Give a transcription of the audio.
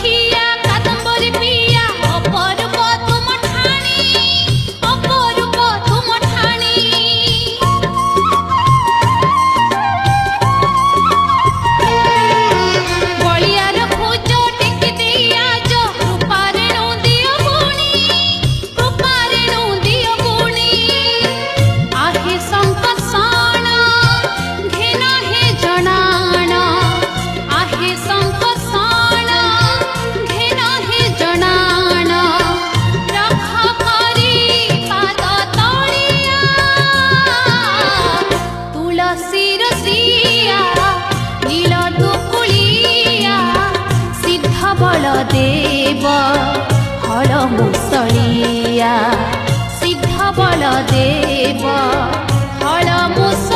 ଖିଆ କାଦମ୍ବରୀ ପିଆ ଅପରୂପ ତୁମ ଠାଣି ଅପରୂପ ତୁମ ଠାଣି ବଳିଆର ଖୋଜ ଟେକି ଦେଇ ଆଜ କୃପାରେ ନୁ ଦିଅ ଗୁଣି କୃପାରେ ନୁ ଦିଅ ଗୁଣି आहे संकसान घेना हे जनाण आहे संकसान घेना हे जनाण रखा करी पाद तलिया तुलसी रसिया नील दुकुलिया सिद्ध बलदेव हल मुसलिया सिद्ध बलदेव हल मुसलिया